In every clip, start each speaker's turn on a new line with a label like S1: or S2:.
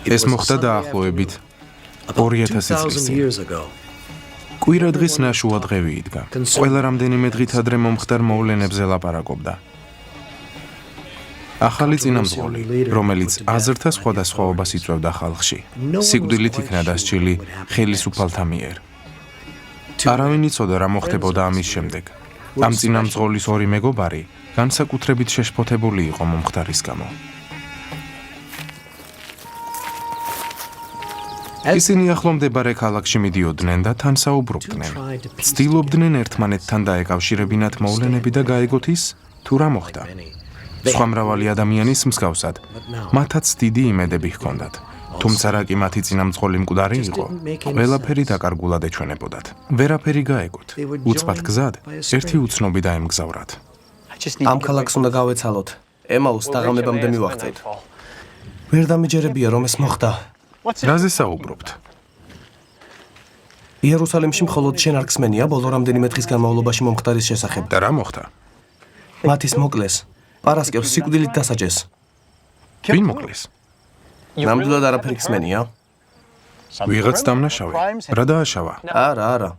S1: ეს მოხდა დაახლოებით 2000 წლის წინ. კვირა დღის ნაშუა დღევი იდგა. ყველა რამდენიმე დღით ადრე მომხდარ მოვლენებზე ლაპარაკობდა. ახალი წინამძღოლი, რომელიც აზრთა სხვადასხვაობას იწვევდა ხალხში, სიკვდილით იქნა დასჯილი ხელისუფალთა მიერ. არავინ იცოდა რა მოხდებოდა ამის შემდეგ. ამ წინამძღოლის ორი მეგობარი განსაკუთრებით შეშფოთებული იყო მომხდარის გამო. ისინი ახლომდებარე ქალაქში მიდიოდნენ და თან საუბრობდნენ. ცდილობდნენ ერთმანეთთან დაეკავშირებინათ მოვლენები და გაეგოთ ის, თუ რა მოხდა. სხვა მრავალი ადამიანის მსგავსად, მათაც დიდი იმედები ჰქონდათ. თუმცა რა კი მათი წინამძღოლი მკვდარი იყო, ყველაფერი დაკარგულად ეჩვენებოდათ. ვერაფერი გაეგოთ. უცბად გზად, ერთი უცნობი დაემგზავრათ.
S2: ამ ქალაქს უნდა გავეცალოთ. ემაუს დაღამებამდე მივაღწევთ. ვერ დამიჯერებია რომ ეს მოხდა.
S1: რაზე საუბრობთ?
S2: იერუსალიმში მხოლოდ შენ არ გსმენია ბოლო რამდენიმე დღის განმავლობაში მომხდარის შესახებ.
S1: და რა მოხდა?
S2: მათის მოკლეს. პარასკევს სიკვდილით დასაჯეს.
S1: ვინ მოკლეს?
S2: ნამდვილად არაფერი გსმენია?
S1: ვიღაც დამნაშავე. რა დააშავა?
S2: არა.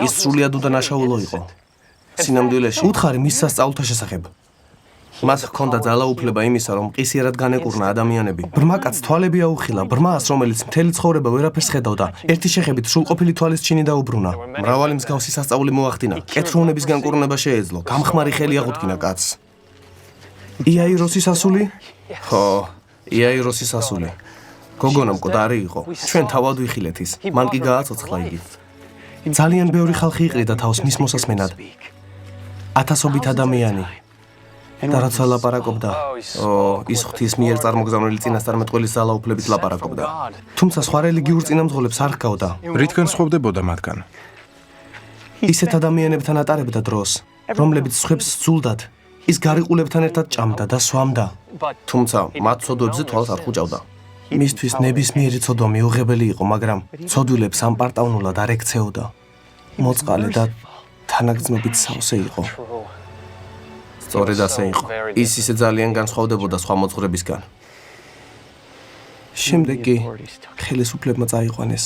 S2: ის სრულიად უდანაშაულო იყო. სინამდვილეში უთხარი მის სასწაულთა შესახებ. მას ჰქონდა ძალაუფლება იმისა, რომ ყისიერად განეკურნა ადამიანები. ბრმა კაცს თვალები აუხილა, ბრმას, რომელიც მთელი ცხოვრება ვერაფერს ხედავდა, ერთი შეხებით სრულყოფილი თვალის ჩინი დაუბრუნა. მრავალი მსგავსი სასწაული მოახდინა. კეთროვნების განკურნება შეეძლო, გამხმარი ხელი აღუდგინა კაცს. იაიროსის ასული? ხო, იაიროსის ასული. გოგონა მკვდარი იყო. ჩვენ თავად ვიხილეთ ის. მან კი გააცოცხლა იგი. ძალიან ბევრი ხალხი იყრიდა თავს მის მოსასმენად. ათასობით ადამიანი. და რაც ლაპარაკობდა, ის ღვთის მიერ წარმოგზავნილი წინასწარმეტყველის ძალაუფლებით ლაპარაკობდა. თუმცა სხვა რელიგიურ წინამძღოლებს არ ჰგავდა.
S1: რითგან სხვებდებოდა მათგან?
S2: ისეთ ადამიანებთან ატარებდა დროს, რომლებიც სხვებს სძულდათ, ის გარიყულებთან ერთად ჭამდა და სვამდა. თუმცა მათ ცოდვებზე თვალს არ ხუჭავდა. მისთვის ნებისმიერი ცოდვა მიუღებელი იყო, მაგრამ ცოდვილებს ამპარტავნულად არ ექცეოდა. მოწყალე და თანაგრძნობით სავსე იყო. სწორედ ასე იყო. ის ისე ძალიან განსხვავდებოდა სხვა მოძღვრებისგან. შემდეგ კი ხელისუფლებმა წაიყვანეს.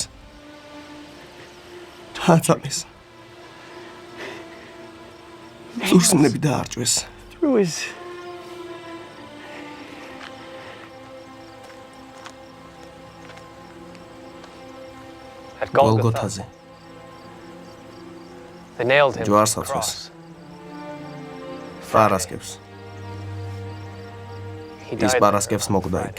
S2: აწამეს. ზურსნები დაარჭვეს. გოლგოთაზე. ჯვარს აწვეს. პარასკევს. ის პარასკევს მოკვდა იქ.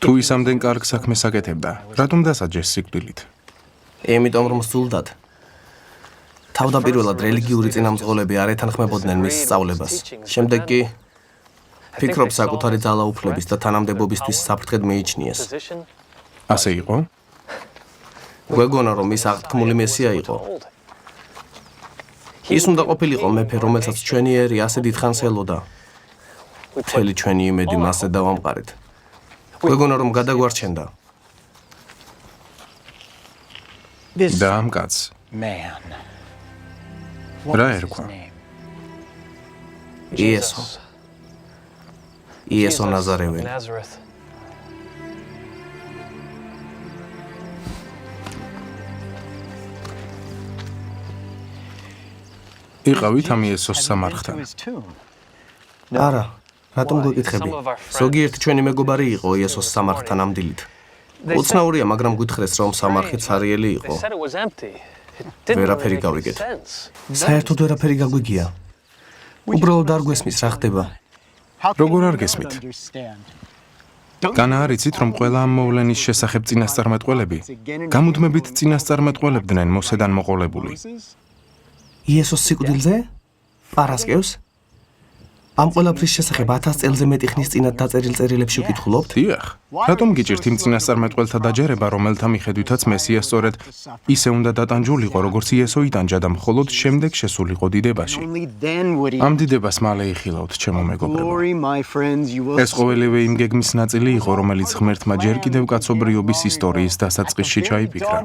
S1: თუ ის ამდენ კარგ საქმეს აკეთებდა, რატომ დასაჯეს სიკვდილით?
S2: იმიტომ რომ სძულდათ. თავდაპირველად რელიგიური წინამძღოლები არ ეთანხმებოდნენ მის სწავლებას. შემდეგ კი ფიქრობ საკუთარი ძალაუფლების და თანამდებობისთვის საფრთხედ მიიჩნიეს.
S1: ასე იყო?
S2: გვეგონა რომ ის აღთქმული მესია იყო. ის უნდა ყოფილიყო მეფე, რომელსაც ჩვენი ერი ასე დიდხანს ელოდა. მთელი ჩვენი იმედი მასზე დავამყარეთ. გვეგონა რომ გადაგვარჩენდა.
S1: და ამ კაცს რა ერქვა? იესო ნაზარეველი. იყავით ამ იესოს სამარხთან?
S2: არა, რატომ გეკითხები? ზოგიერთი ჩვენი მეგობარი იყო იესოს სამარხთან ამდილით. უცნაურია, მაგრამ გითხრეს რომ სამარხი ცარიელი იყო. ვერაფერი გავიგეთ. საერთოდ ვერაფერი გაგვიგია. უბრალოდ არ გვესმის რა ხდება.
S1: როგორ არ გესმით? განა არ იცით რომ ყველა ამ მოვლენის შესახებ წინასწარმეტყველები გამუდმებით წინასწარმეტყველებდნენ მოსედან მოყოლებული.
S2: იესოს სიკვდილზე? პარასკევს? ამ ყველაფრის შესახებ 1000 წელზე მეტი ხნის წინათ დაწერილ წერილებში ვკითხულობთ?
S1: დიახ. რატომ გიჭირთ იმ წინასწარმეტყველთა დაჯერება, რომელთა მიხედვითაც მესია სწორედ ისე უნდა დატანჯულიყო, როგორც იესო იტანჯა და მხოლოდ შემდეგ შესულიყო დიდებაში? ამ დიდებას მალე იხილავთ, ჩემო მეგობრებო. ეს ყოველივე იმ გეგმის ნაწილი იყო, რომელიც ღმერთმა ჯერ კიდევ კაცობრიობის ისტორიის დასაწყისში ჩაიფიქრა.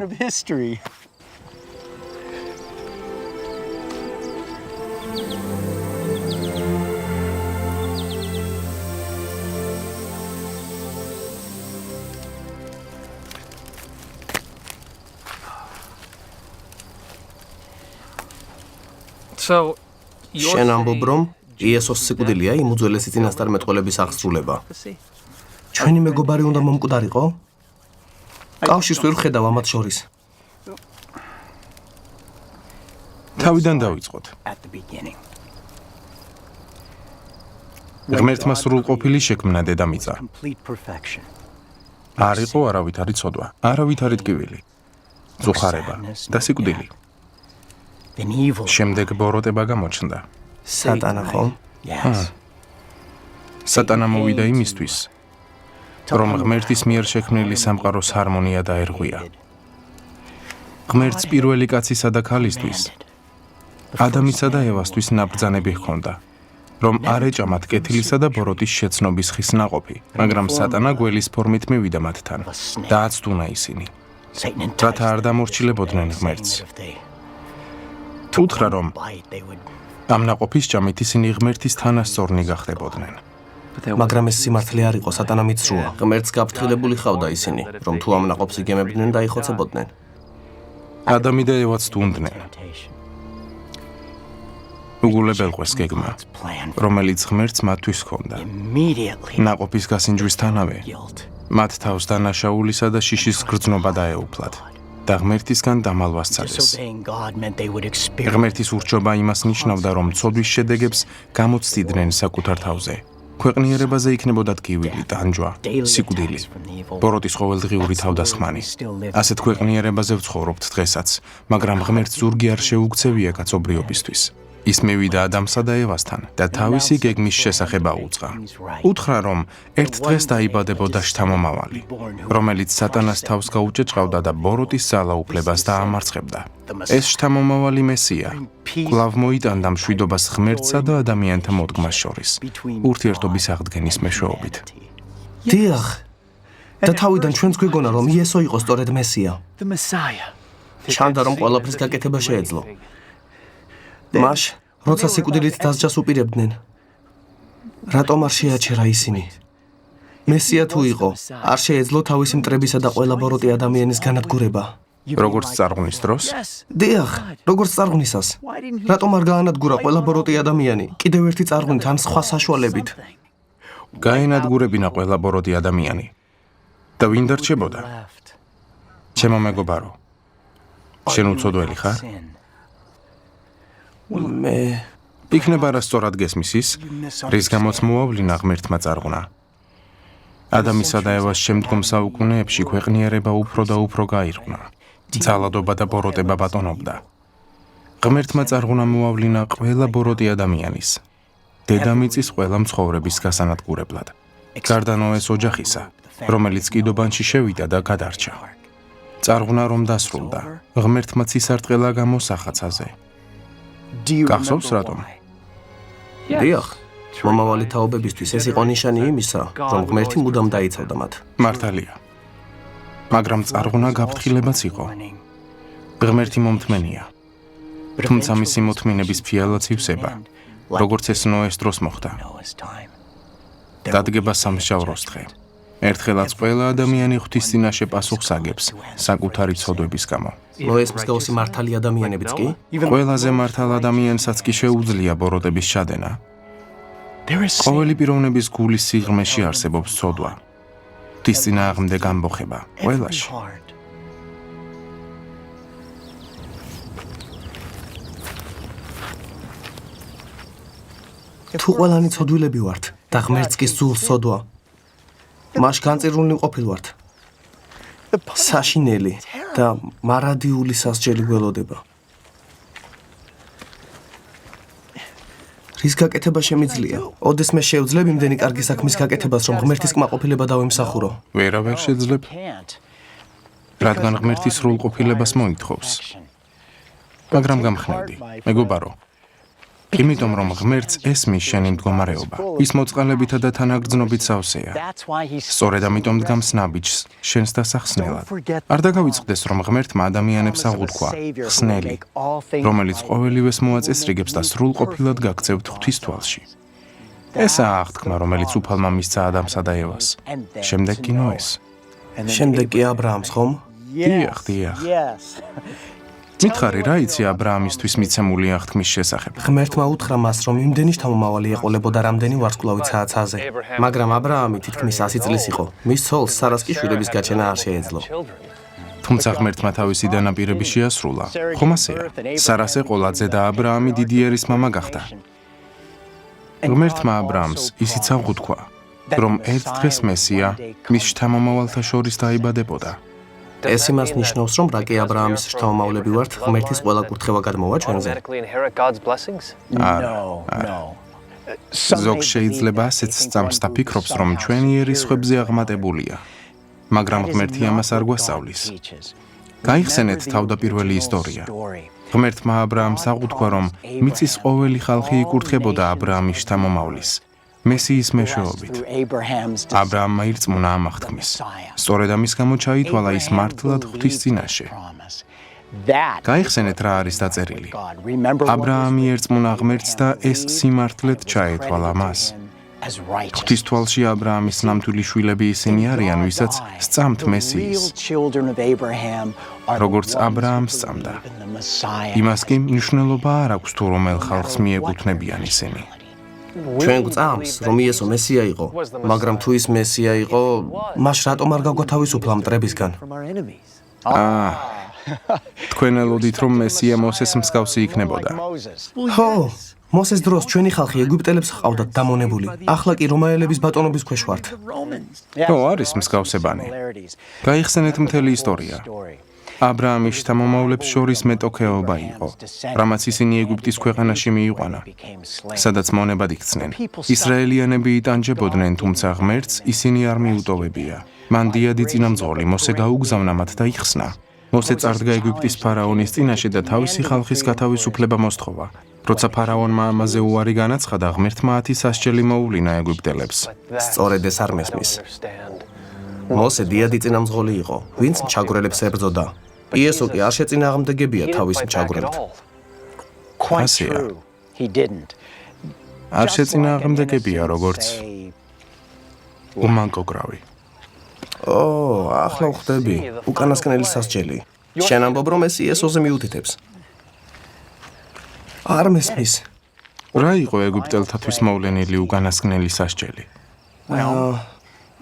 S2: შენ ამბობ, რომ იესოს სიკვდილია იმ უძველესი წინასწარმეტყველების აღსრულება. ჩვენი მეგობარი უნდა მომკვდარიყო? კავშირს ვერ ვხედავ ამათ შორის.
S1: თავიდან დავიწყოთ. ღმერთმა სრულყოფილი შექმნა დედამიწა. არ იყო არავითარი ცოდვა, არავითარი ტკივილი, წუხარება და სიკვდილი. შემდეგ ბოროტება გამოჩნდა.
S2: სატანა ხო?
S1: სატანა მოვიდა იმისთვის, რომ ღმერთის მიერ შექმნილი სამყაროს ჰარმონია დაერღვია. ღმერთს პირველი კაცისა და ქალისთვის, ადამისა და ევასთვის ნაბრძანები ჰქონდა, რომ არ ეჭამათ კეთილისა და ბოროტის შეცნობის ხის ნაყოფი, მაგრამ სატანა გველის ფორმით მივიდა მათთან და აცდუნა ისინი, რათა არ დამორჩილებოდნენ ღმერთს. უთხრა, რომ ამ ნაყოფის ჭამით ისინი ღმერთის თანასწორნი გახდებოდნენ.
S2: მაგრამ ეს სიმართლე არ იყო, სატანა მიცრუა. ღმერთს გაფრთხილებული ხავდა ისინი, რომ თუ ამ ნაყოფს იგემებდნენ და იხოცებოდნენ.
S1: ადამი და ევაც თუნდნენ. უგულებელყვეს გეგმა, რომელიც ღმერთს მათთვის ჰქონდა. ნაყოფის გასინჯვისთანავე, მათ თავს დანაშაულისა და შიშის გრძნობა დაეუფლათ და ღმერთისგან დამალვას სცადეს. ღმერთის ურჩობა იმას ნიშნავდა, რომ ცოდვის შედეგებს გამოცდიდნენ საკუთარ თავზე. ქვეყნიერებაზე იქნებოდა ტკივილი, ტანჯვა, სიკვდილი, ბოროტის ყოველდღიური თავდასხმანი. ასეთ ქვეყნიერებაზე ვცხოვრობთ დღესაც, მაგრამ ღმერთს ზურგი არ შეუგცევია კაცობრიობისთვის. ის მივიდა ადამსა და ევასთან და თავისი გეგმის შესახებ აუწყა. უთხრა, რომ ერთ დღეს დაიბადებოდა შთამომავალი, რომელიც სატანას თავს გაუჭეჭყავდა და ბოროტის ძალაუფლებას დაამარცხებდა. ეს შთამომავალი მესია, კვლავ მოიტანდა მშვიდობას ღმერთსა და ადამიანთა მოდგმას შორის, ურთიერთობის აღდგენის მეშვეობით.
S2: დიახ, და თავიდან ჩვენც გვეგონა, რომ იესო იყო სწორედ მესია. ჩანდა, რომ ყველაფრის გაკეთება შეეძლო. მას, როცა სიკვდილით დასჯას უპირებდნენ, რატომ არ შეაჩერა ისინი? მესია თუ იყო, არ შეეძლო თავისი მტრებისა და ყველა ბოროტი ადამიანის განადგურება.
S1: როგორც წარღვნის დროს,
S2: დიახ, როგორც წარღვნისას. რატომ არ გაანადგურა ყველა ბოროტი ადამიანი, კიდევ ერთი წარღვნით ან სხვა საშუალებით?
S1: გაენადგურებინა ყველა ბოროტი ადამიანი. და ვინ დარჩებოდა? ჩემო მეგობარო, შენ უცოდველი ხარ?
S2: მე
S1: იქნება რასწორად გესმის ის, რის გამოც მოავლინა ღმერთმა წარღვნა. ადამისა და ევას შემდგომ საუკუნეებში ქვეყნიერება უფრო და უფრო გაირღვნა. ძალადობა და ბოროტება ბატონობდა. ღმერთმა წარღვნა მოავლინა ყველა ბოროტი ადამიანის, დედამიწის ყველა მცხოვრების გასანადგურებლად. გარდა ნოეს ოჯახისა, რომელიც კიდობანში შევიდა და გადარჩა. წარღვნა რომ დასრულდა, ღმერთმა ცისარტყელა გამოსახა ცაზე. გახსოვს რატომ?
S2: დიახ, მომავალი თაობებისთვის ეს იყო ნიშანი იმისა, რომ ღმერთი მუდამ დაიცავდა მათ.
S1: მართალია. მაგრამ წარღვნა გაფრთხილებაც იყო. ღმერთი მომთმენია. თუმცა მისი მოთმინების ფიალაც ივსება, როგორც ეს ნოეს დროს მოხდა. დადგება სამსჯავროს დღე. ერთხელაც ყველა ადამიანი ღვთის წინაშე პასუხს აგებს საკუთარი ცოდვების გამო.
S2: ნოეს მსგავსი მართალი ადამიანებიც კი?
S1: ყველაზე მართალ ადამიანსაც კი შეუძლია ბოროტების ჩადენა. ყოველი პიროვნების გულის სიღრმეში არსებობს ცოდვა. ღვთის წინააღმდეგ ამბოხება ყველაში.
S2: თუ ყველანი ცოდვილები ვართ და ღმერთს კი სძულს ცოდვა, მას განწირულნი ყოფილვართ. საშინელი და მარადიული სასჯელი გველოდება. რის გაკეთება შემიძლია? ოდესმე შევძლებ იმდენი კარგი საქმის გაკეთებას, რომ ღმერთის კმაყოფილება დავიმსახურო.
S1: ვერავარ შეძლებ, რადგან ღმერთის სრულყოფილებას მოითხოვს. მაგრამ გამხნევდი, მეგობარო, იმიტომ რომ ღმერთს ესმის შენი მდგომარეობა. ის მოწყალებითა და თანაგრძნობით სავსეა. სწორედ ამიტომ დგამს ნაბიჯს შენს დასახსნელად. არ დაგავიწყდეს რომ ღმერთმა ადამიანებს აღუთქვა ხსნელი, რომელიც ყოველივეს მოაწესრიგებს და სრულყოფილად გაქცევთ ღვთისთვალში. ესაა აღთქმა, რომელიც უფალმა მისცა ადამსა და ევას. შემდეგ კი ნოეს.
S2: შემდეგ კი აბრაამს, ხომ?
S1: დიახ. მითხარი, რა იცი აბრაამისთვის მიცემული აღთქმის შესახებ?
S2: ღმერთმა უთხრა მას, რომ იმდენი შთამომავალი ეყოლებოდა რამდენი ვარსკვლავი ცააცაზე. მაგრამ აბრაამი თითქმის 100 წლის იყო. მის ცოლს სარას კი შვილების გაჩენა არ შეეძლო.
S1: თუმცა ღმერთმა თავისი დანაპირები შეასრულა. ხომ ასეა? სარას ეყოლა ძე და აბრაამი დიდი ერის მამა გახდა. ღმერთმა აბრაამს ისიც აღუთქვა, რომ ერთ დღეს მესია მის შთამომავალთა შორის დაიბადებოდა.
S2: ეს იმას ნიშნავს, რომ რა კი აბრაამის შთამომავლები ვართ, ღმერთის ყველა კურთხევა გადმოვა ჩვენზე.
S1: ზოგ შეიძლება ასეც სწამს და ფიქრობს, რომ ჩვენი ერი სხვებზე აღმატებულია. მაგრამ ღმერთი ამას არ გვასწავლის. გაიხსენეთ თავდაპირველი ისტორია. ღმერთმა აბრაამს აღუთქვა, რომ მიწის ყოველი ხალხი იკურთხებოდა აბრაამის შთამომავლის, მესიის მეშვეობით. აბრაამმა ირწმუნა ამ აღთქმის. სწორედ ამის გამო ჩაითვალა ის მართლად ღვთის წინაშე. გაიხსენეთ რა არის დაწერილი. აბრაამი ერწმუნა ღმერთს და ეს სიმართლედ ჩაეთვალა მას. ღვთისთვალში აბრაამის ნამდვილი შვილები ისინი არიან, ვისაც სწამთ მესიის, როგორც აბრაამს სწამდა. იმას კი მნიშვნელობა არ აქვს თუ რომელ ხალხს მიეკუთვნებიან ისინი.
S2: ჩვენ გვწამს, რომ იესო მესია იყო, მაგრამ თუ ის მესია იყო, მას რატომ არ გაგვათავისუფლა მტრებისგან?
S1: თქვენ ელოდით, რომ მესია მოსეს მსგავსი იქნებოდა.
S2: ხო, მოსეს დროს ჩვენი ხალხი ეგვიპტელებს ჰყავდათ დამონებული. ახლა კი რომაელების ბატონობის ქვეშ ვართ.
S1: ხო, არის მსგავსებანი. გაიხსენეთ მთელი ისტორია. აბრაამის შთამომავლებს შორის მეტოქეობა იყო, რამაც ისინი ეგვიპტის ქვეყანაში მიიყვანა, სადაც მონებად იქცნენ. ისრაელიანები იტანჯებოდნენ, თუმცა ღმერთს ისინი არ მიუტოვებია. მან დიადი წინამძღოლი მოსე გაუგზავნა მათ და იხსნა. მოსე წარდგა ეგვიპტის ფარაონის წინაშე და თავისი ხალხის გათავისუფლება მოსთხოვა. როცა ფარაონმა ამაზე უარი განაცხადა, ღმერთმა 10 სასჯელი მოუვლინა ეგვიპტელებს.
S2: სწორედ ეს არ მესმის. მოსე დიადი წინამძღოლი იყო, ვინც მჩაგვრელებს ებრძოდა. იესო კი არ შეწინააღმდეგებია თავის მჩაგვრელთ.
S1: ასეა. არ შეწინააღმდეგებია, როგორც უმანკოგრავი.
S2: ახლა ვხვდები, უკანასკნელი სასჯელი. შენ ამბობ, რომ ეს იესოზე მიუთითებს. არ მესმის.
S1: რა იყო ეგვიპტელთათვის მოვლენილი უკანასკნელი სასჯელი?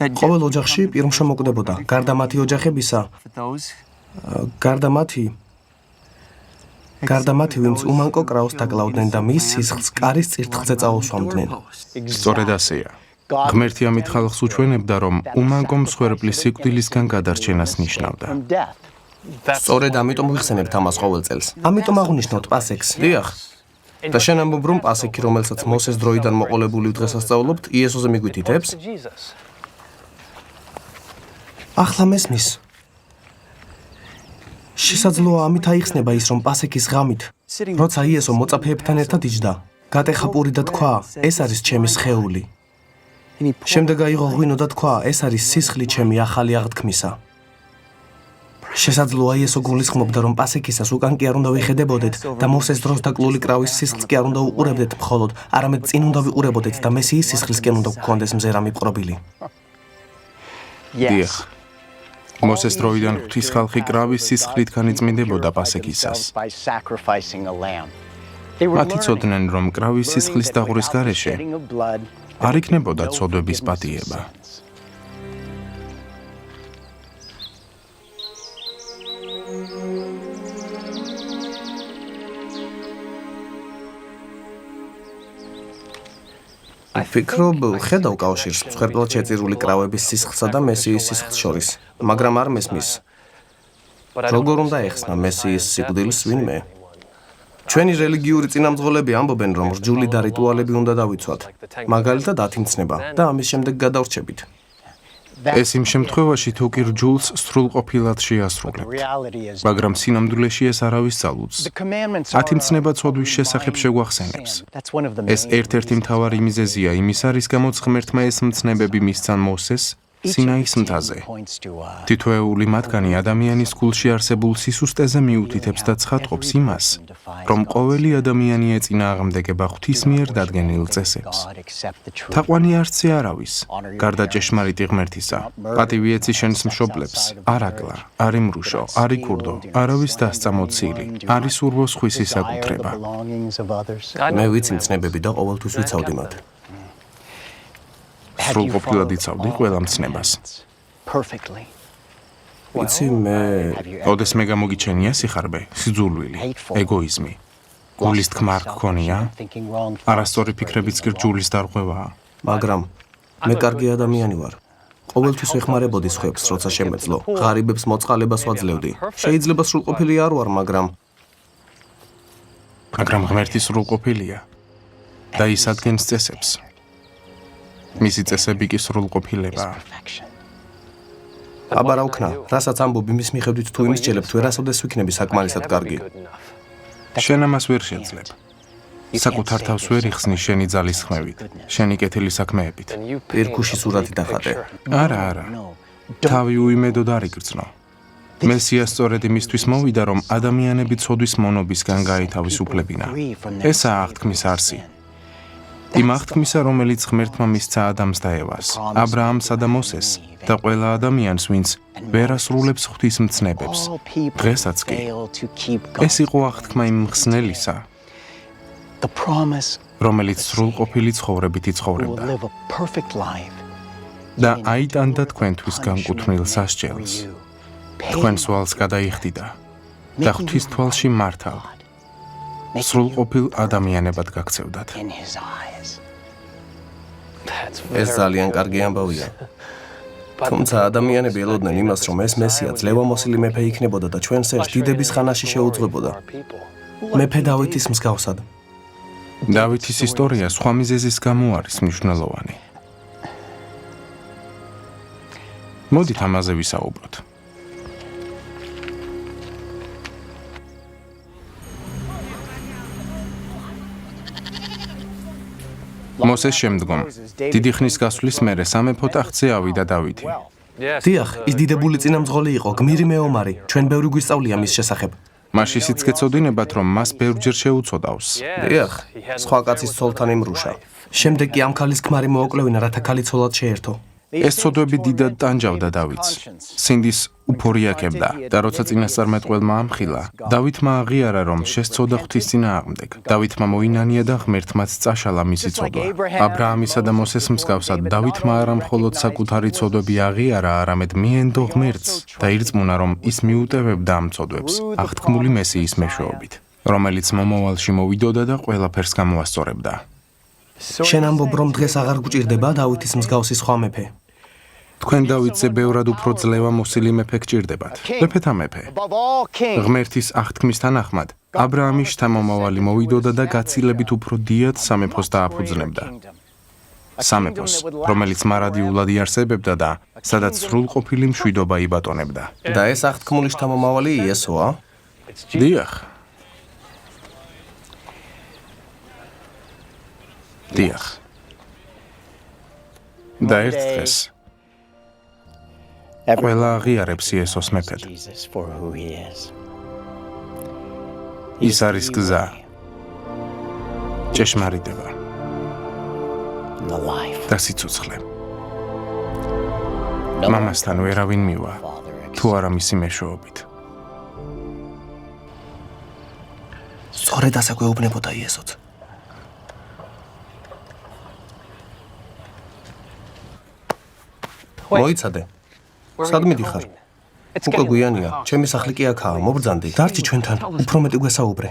S2: ყოველ ოჯახში პირმშემოკვდებოდა, გარდა მათი ოჯახებისა, გარდა მათი, ვინც უმანკო კრაუს დაკლავდნენ და მის სისხლს კარის წირთხლზე წაუსვამდნენ.
S1: სწორედ ასეა. ღმერთი ამით ხალხს უჩვენებდა, რომ უმანკო მსხვერპლის სიკვდილისგან გადარჩენას ნიშნავდა.
S2: სწორედ ამიტომ ვიხსენებთ ამას ყოველ წელს. ამიტომ აღვნიშნოთ პასექს. დიახ. და შენ ამბობ, რომ პასექი, რომელსაც მოსეს დროიდან მოყოლებული დღესასწაულობთ, იესოზე მიგვითითებს? ახლა მესმის. შესაძლოა ამით აიხსნება ის, რომ პასექის ღამით, როცა იესო მოწაფეებთან ერთად იჯდა, გატეხა პური და თქვა, ეს არის ჩემი სხეული. შემდეგ აიღო ღვინო და თქვა, ეს არის სისხლი ჩემი ახალი აღთქმისა. შესაძლოა იესო გულისხმობდა, რომ პასექისას უკან კი არ უნდა ვიხედებოდეთ და მოსეს დროს დაკლული კრავის სისხლს კი არ უნდა უყურებდეთ მხოლოდ, არამედ წინ უნდა ვიყურებოდეთ და მესიის სისხლისკენ უნდა გქონდეს მზერა მიპყრობილი.
S1: დიახ. მოსეს დროიდან ღვთის ხალხი კრავის სისხლით განიწმინდებოდა პასექისას. მათი ცოდნენ, რომ კრავის სისხლის დაღურის გარეშე არ იქნებოდა ცოდვების პატიება.
S2: ვფიქრობ, ხედავ კავშირს მსხვერპლად შეწირული კრავების სისხლსა და მესიის სისხლს შორის, მაგრამ არ მესმის. როგორ უნდა ეხსნა მესიის სიკვდილს ვინმე? ჩვენი რელიგიური წინამძღოლები ამბობენ, რომ რჯული და რიტუალები უნდა დავიცვათ, მაგალითად 10 მცნება და ამის შემდეგ გადავრჩებით.
S1: ეს იმ შემთხვევაში თუ კი რჯულს სრულყოფილად შეასრულებთ, მაგრამ სინამდვილეში ეს არავის ძალუძს. 10 მცნება ცოდვის შესახებ შეგვახსენებს. ეს ერთ-ერთი მთავარი მიზეზია იმისა, რის გამოც ღმერთმა ეს მცნებები მისცა მოსეს სინაის მთაზე. თითოეული მათგანი ადამიანის გულში არსებულ სისუსტეზე მიუთითებს და ცხადყოფს იმას, რომ ყოველი ადამიანი ეწინააღმდეგება ღვთის მიერ დადგენილ წესებს. თაყვანი არცე არავის, გარდა ჭეშმარიტი ღმერთისა, პატივი ეცი შენს მშობლებს, არ აკლა, არ იმრუშო, არ იქურდო, არავის დასწა მოცილი, არ ისურვო სხვისი საკუთრება.
S2: მე ვიცი მცნებები და ყოველთვის ვიცავდი მათ.
S1: სრულყოფილად იცავდი ყველა მცნებას.
S2: იცი მე
S1: ოდეს მე გამოგიჩენია სიხარბე, სიძულვილი, ეგოიზმი. გულის თქმა არ გქონია? არასწორი ფიქრებიც კი რჯულის დარღვევაა.
S2: მაგრამ მე კარგი ადამიანი ვარ. ყოველთვის ვეხმარებოდი სხვებს, როცა შემეძლო. ღარიბებს მოწყალებას ვაძლევდი. შეიძლება სრულყოფილი არ ვარ, მაგრამ
S1: ღმერთი სრულყოფილია და ის ადგენს წესებს. მისი წესები კი სრულყოფილებაა.
S2: აბა რა ვქნა, რასაც ამბობ იმის მიხედვით თუ იმისჯელებ, თუ ვერასოდეს ვიქნები საკმარისად კარგი.
S1: შენ ამას ვერ შეძლებ. საკუთარ თავს ვერ იხსნი შენი ძალის ხმევით, შენი კეთილი საქმეებით.
S2: პირქუში სურათი დახატე.
S1: არა. თავი უიმედოდ არ იგრძნო. მესია სწორედ იმისთვის მოვიდა, რომ ადამიანები ცოდვის მონობისგან გაეთავისუფლებინა. ესაა აღთქმის არსი. იმ აღთქმისა, რომელიც ღმერთმა მისცა ადამს და ევას, აბრაამსა და მოსეს და ყველა ადამიანს, ვინც ვერ ასრულებს ღვთის მცნებებს. დღესაც კი. ეს იყო აღთქმა იმ მხსნელისა, რომელიც სრულყოფილი ცხოვრებით იცხოვრებდა და აიტანდა თქვენთვის განკუთვნილ სასჯელს. თქვენს ვალს გადაიხდიდა და ღვთის თვალში მართალ სრულყოფილ ადამიანებად გაქცევდათ.
S2: ეს ძალიან კარგი ამბავია. თუმცა ადამიანები ელოდნენ იმას, რომ ეს მესია ძლევამოსილი მეფე იქნებოდა და ჩვენს ერს დიდების ხანაში შეუძღვებოდა. მეფე დავითის მსგავსად.
S1: დავითის ისტორია სხვა მიზეზის გამო არის მნიშვნელოვანი. მოდით ამაზე ვისაუბროთ. მოსეს შემდგომ, დიდი ხნის გასვლის მერე სამეფო ტახტზე ავიდა დავითი.
S2: დიახ, ის დიდებული წინამძღოლი იყო, გმირი მეომარი. ჩვენ ბევრი გვისწავლია მის შესახებ.
S1: მაშინ ისიც გეცოდინებათ, რომ მას ბევრჯერ შეუწოდავს.
S2: დიახ, სხვა კაცის ცოლთან იმრუშა. შემდეგ კი ამ ქალის ქმარი მოაკლევინა, რათა ქალი ცოლად შეერთო.
S1: ეს ცოდვები დიდად ტანჯავდა დავითს. სინდის უფორიაკებდა და როცა წინასწარმეტყველმა ამხილა, დავითმა აღიარა, რომ შესწოდა ღვთის წინააღმდეგ. დავითმა მოინანია და ღმერთმაც წაშალა მისი ცოდვა. აბრაამისა და მოსეს მსგავსად, დავითმა არა მხოლოდ საკუთარი ცოდვები აღიარა, არამედ მიენდო ღმერთს და ირწმუნა, რომ ის მიუტევებდა ამ ცოდვებს აღთქმული მესიის მეშვეობით, რომელიც მომავალში მოვიდოდა და ყველაფერს გამოასწორებდა.
S2: შენ ამბობ, რომ დღეს აღარ გვჭირდება დავითის მსგავსი სხვა მეფე.
S1: თქვენ დავითზე ბევრად უფრო ძლევამოსილი მეფე გჭირდებათ. მეფეთა მეფე. ღმერთის აღთქმის თანახმად, აბრაამის შთამომავალი მოვიდოდა და გაცილებით უფრო დიდ სამეფოს დააფუძნებდა. სამეფოს, რომელიც მარადიულად იარსებებდა და სადაც სრულყოფილი მშვიდობა იბატონებდა.
S2: და ეს აღთქმული შთამომავალი იესოა?
S1: დიახ. დიახ. და ერთ დღეს ყველა აღიარებს იესოს მეფედ. ის არის გზა, ჭეშმარიტება და სიცოცხლე. მამასთან ვერავინ მივა, თუ არა მისი მეშვეობით.
S2: სწორედ ასე გვეუბნებოდა იესოც. მოიცადე. სად მიდიხარ? უკვე გვიანია, ჩემი სახლი კი აქაა, მობრძანდი. დარჩი ჩვენთან, უფრო მეტი გვესაუბრე.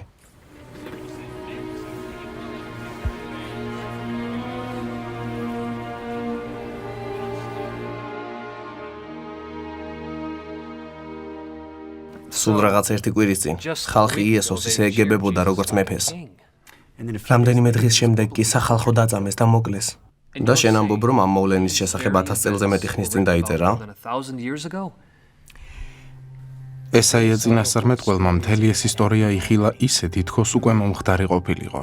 S2: სულ რაღაც ერთი კვირის წინ ხალხი იესოს ისე ეგებებოდა როგორც მეფეს. რამდენიმე დღის შემდეგ კი სახალხო დაწამეს და მოკლეს. და შენ ამბობ, რომ ამ მოვლენის შესახებ 1000 წელზე მეტი ხნის წინ დაიწერა?
S1: ესაია წინასწარმეტყველმა მთელი ეს ისტორია იხილა ისე, თითქოს უკვე მომხდარი ყოფილიყო.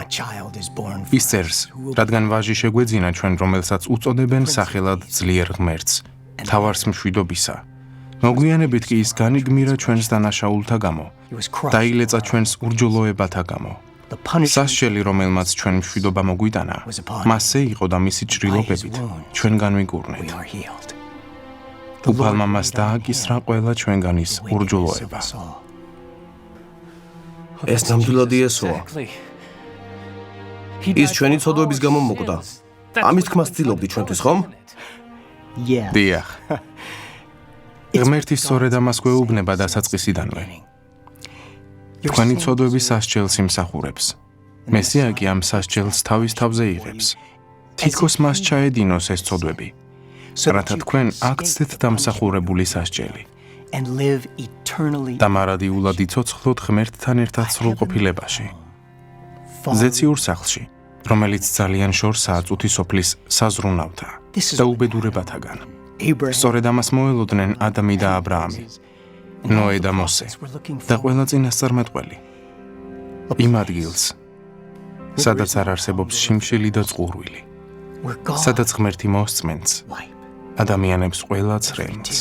S1: ის წერს, რადგან ვაჟი შეგვეძინა ჩვენ, რომელსაც უწოდებენ სახელად ძლიერ ღმერთს, მთავარს მშვიდობისა. მოგვიანებით კი ის განიგმირა ჩვენს დანაშაულთა გამო, დაილეწა ჩვენს ურჯულოებათა გამო. სასჯელი, რომელმაც ჩვენ მშვიდობა მოგვიტანა, მასზე იყო და მისი ჭრილობებით ჩვენ განვიგურნეთ. უფალმა მას დააკისრა ყველა ჩვენგანის ურჯულოება.
S2: ეს ნამდვილად იესოა. ის ჩვენი ცოდვების გამო მოკვდა. ამის თქმას ცდილობდი ჩვენთვის, ხომ?
S1: დიახ. ღმერთი სწორედ ამას გვეუბნება დასაწყისიდანვე. თქვენი ცოდვების სასჯელს იმსახურებს. მესია კი ამ სასჯელს თავის თავზე იღებს. თითქოს მას ჩაედინოს ეს ცოდვები, რათა თქვენ აქცდეთ დამსახურებული სასჯელი. და მარადიულად იცოცხლოთ ღმერთთან ერთად სრულყოფილებაში. ზეციურ სახლში, რომელიც ძალიან შორსაა წუთისოფლის საზრუნავთა და უბედურებათაგან. სწორედ ამას მოელოდნენ ადამი და აბრაამი, ნოე და მოსე და ყველა წინასწარმეტყველი. იმ ადგილს, სადაც არ არსებობს შიმშილი და წყურვილი, სადაც ღმერთი მოსწმენს ადამიანებს ყველა ცრემლს,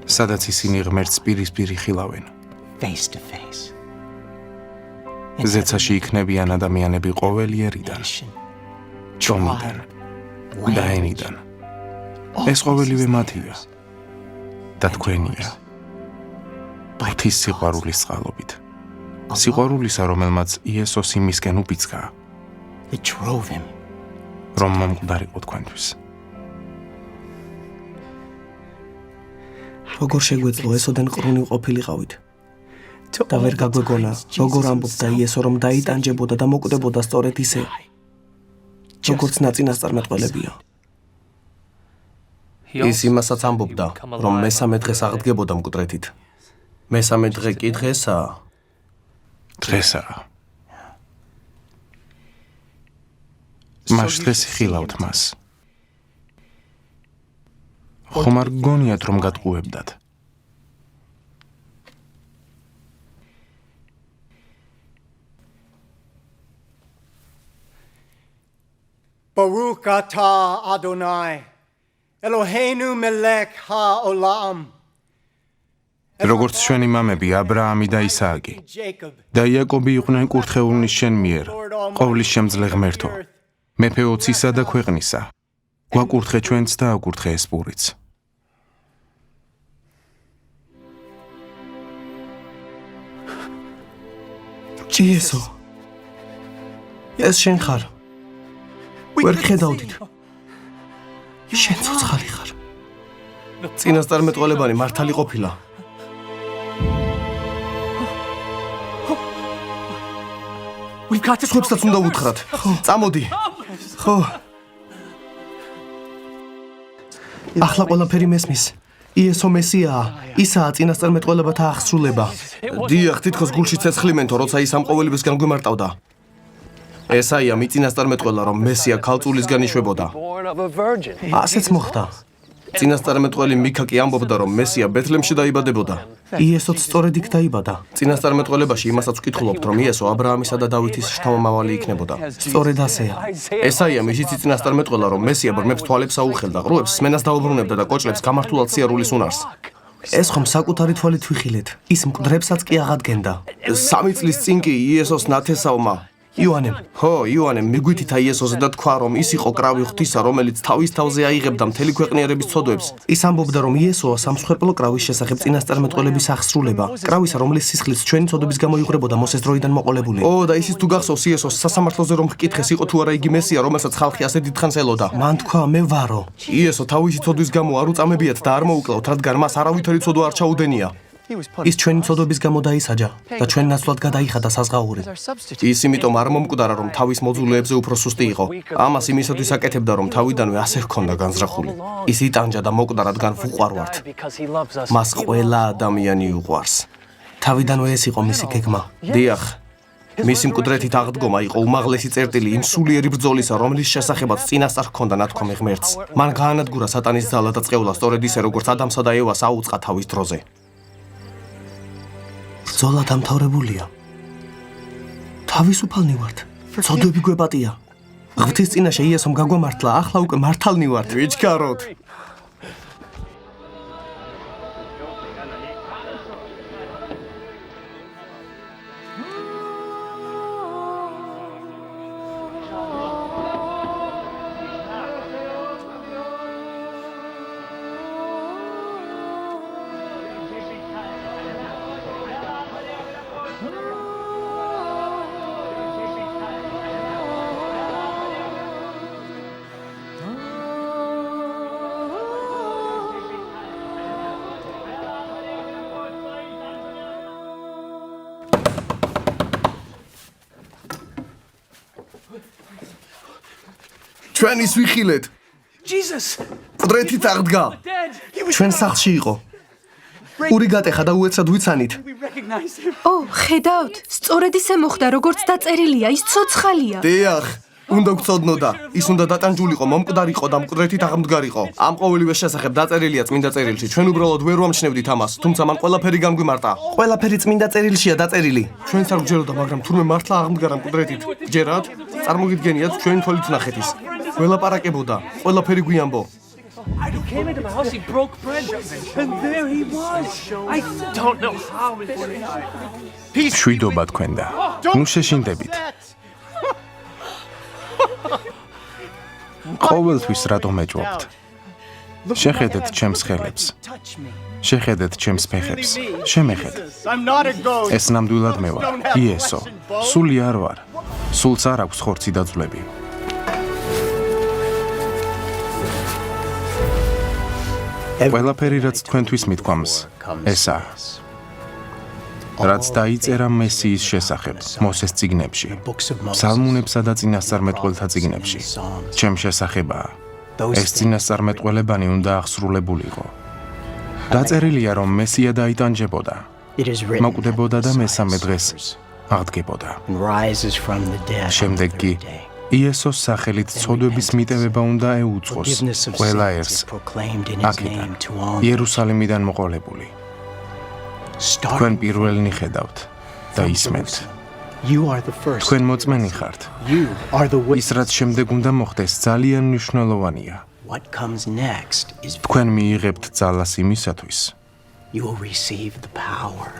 S1: სადაც ისინი ღმერთს პირისპირ იხილავენ. ზეცაში იქნებიან ადამიანები ყოველი ერიდან, ჭომიდან და ენიდან. ეს ყოველივე მათია და თქვენია, ღვთის სიყვარულის წყალობით. სიყვარულისა, რომელმაც იესოს იმისკენ უბიძგა, რომ მომკვდარიყო თქვენთვის.
S2: როგორ შეგვეძლო ესოდენ ყრუნი ყოფილიყავით და ვერ გაგვეგონა, როგორ ამბობდა იესო, რომ დაიტანჯებოდა და მოკვდებოდა სწორედ ისე, როგორც ნაწინასწარმეტყველებია. ის იმასაც ამბობდა, რომ მესამე დღეს აღდგებოდა მკვდრეთით. მესამე დღე კი დღესაა.
S1: დღესაა. მას დღეს იხილავთ მას. ხომ არ გგონიათ, რომ გატყუებდათ?
S3: Baruch atah Adonai, Eloheinu melech haolam.
S1: როგორც ჩვენი მამები აბრაამი და ისააკი
S3: Jacob,
S1: და იაკობი იყვნენ კურთხეულნი შენ მიერ, ყოვლის შემძლე ღმერთო, მეფე ოცისა და ქვეყნისა, გვაკურთხე ჩვენც და აკურთხე ეს პურიც.
S2: იესო, ეს შენ ხარ. ვერ ხედავდით. შენ ცოცხალი ხარ. წინასწარმეტყველებანი მართალი ყოფილა. სხვებსაც უნდა უთხრათ. წამოდი. ხო. ახლა ყველაფერი მესმის. იესო მესიაა, ისაა წინასწარმეტყველებათა აღსრულება. დიახ, თითქოს გულში ცეცხლი მენთო, როცა ის ამ ყოველივესგან გვემარტავდა. ესაია მიწინასწარმეტყველა, რომ მესია ქალწულისგან იშვებოდა. ასეც მოხდა. წინასწარმეტყველი მიქა კი ამბობდა, რომ მესია ბეთლემში დაიბადებოდა. იესოც სწორედ იქ დაიბადა. წინასწარმეტყველებაში იმასაც ვკითხულობთ, რომ იესო აბრაამისა და დავითის შთამომავალი იქნებოდა. სწორედ ასეა. ესაია მისი წინასწარმეტყველა, რომ მესია ბრმებს თვალებს აუხელდა, ყრუებს სმენას დაუბრუნებდა და კოჭლებს გამართულად სიარულის უნარს. ეს ხომ საკუთარი თვალით ვიხილეთ. ის მკვდრებსაც კი აღადგენდა. 3 წლის წინ კი იესოს ნათესავმა იოანემ, იოანემ მიგვითითა იესოზე და თქვა, რომ ის იყო კრავი ღვთისა, რომელიც თავის თავზე აიღებდა მთელი ქვეყნიერების ცოდვებს. ის ამბობდა, რომ იესოა სამსხვერპლო კრავის შესახებ წინასწარმეტყველების აღსრულება, კრავისა, რომლის სისხლიც ჩვენი ცოდვების გამო იღრებოდა მოსეს დროიდან მოყოლებული. და ისიც თუ გახსოვს იესოს სასამართლოზე რომ ჰკითხეს, იყო თუ არა იგი მესია, რომელსაც ხალხი ასე დიდხანს ელოდა. მან თქვა, მე ვარო. იესო თავისი ცოდვის გამო არ უწამებიათ და არ მოუკლავთ, რადგან მას არავითარი ცოდვა არ ჩაუდენია. ის ჩვენი ცოდვების გამო დაისაჯა და ჩვენ ნაცვლად გადაიხადა საზღაური. ის იმიტომ არ მომკვდარა, რომ თავის მოძულეებზე უფრო სუსტი იყო. ამას იმისათვის აკეთებდა, რომ თავიდანვე ასე ჰქონდა განზრახული. ის იტანჯა და მოკვდა, რადგან ვუყვარვართ. მას ყველა ადამიანი უყვარს. თავიდანვე ეს იყო მისი გეგმა. დიახ, მისი მკვდრეთით აღდგომა იყო უმაღლესი წერტილი იმ სულიერი ბრძოლისა, რომლის შესახებაც წინასწარ ჰქონდა ნათქვამი ღმერთს. მან გაანადგურა სატანის ძალა და წყევლა სწორედ ისე, როგორც ადამსა და ევას აუწყა თავის დროზე. ბრძოლა დამთავრებულია. თავისუფალნი ვართ. ცოდვები გვეპატია. ღვთის წინაშე იესომ გაგვამართლა, ახლა უკვე მართალნი ვართ. ვიჩქაროთ. ჩვენ ის ვიხილეთ. მკვდრეთით აღდგა. ჩვენ სახლში იყო. პური გატეხა და უეცრად ვიცანით.
S4: ო, ხედავთ? სწორედ ისე მოხდა, როგორც დაწერილია, ის ცოცხალია.
S2: დიახ, უნდა გწოდნოდა. ის უნდა დატანჯულიყო, მომკვდარიყო და მკვდრეთით აღმდგარიყო. ამ ყოველივეს შესახებ დაწერილია წმინდა წერილში. ჩვენ უბრალოდ ვერ ვამჩნევდით ამას, თუმცა მან ყველაფერი გამგვიმარტა. ყველაფერი წმინდა წერილშია დაწერილი. ჩვენც არ გვჯეროდა, მაგრამ თურმე მართლა აღმდგარა მკვდრეთით. გჯერათ? წარმოგიდგენიათ, ჩვენი თვალით ვნახეთ ის. ველაპარაკებოდა, ყველაფერი გვიამბო.
S5: I came into my house, he broke bread, and there he was. I don't know how it was.
S1: შვიდობა თქვენ და ნუ შეშინდებით. ყოველთვის რატომ ეჭვობთ? შეხედეთ ჩემს ხელებს. შეხედეთ ჩემს ფეხებს. შემეხეთ.
S3: I'm not a ghost.
S1: ეს ნამდვილად მე ვარ. იესო. სული არ ვარ. სულს არ აქვს ხორცი და ძვლები. ყველაფერი რაც თქვენთვის მithქვამს, ესაა. რაც დაიწერა მესიის შესახებ მოსეს წიგნებში, ფსალმუნებსა და წინასწარმეტყველთა წიგნებში. ჩემ შესახებაა. ეს წინასწარმეტყველებანი უნდა აღსრულებულიყო. დაწერილია, რომ მესია დაიტანჯებოდა, მოკვდებოდა და მესამე დღეს აღდგებოდა. შემდეგ კი იესოს სახელით ცოდვების მიტევება უნდა ეუწყოს ყველა ერს აქედან, იერუსალიმიდან მოყოლებული. თქვენ პირველნი ხედავთ და ისმენთ. თქვენ მოწმენი ხართ. ის რაც შემდეგ უნდა მოხდეს ძალიან მნიშვნელოვანია. თქვენ მიიღებთ ძალას იმისათვის,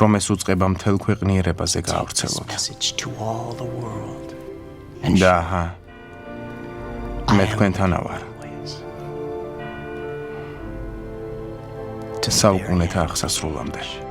S1: რომ ეს უწყება მთელ ქვეყნიერებაზე გაავრცელოთ. და მე თქვენთანა ვარ. საუკუნეთა აღსასრულამდე.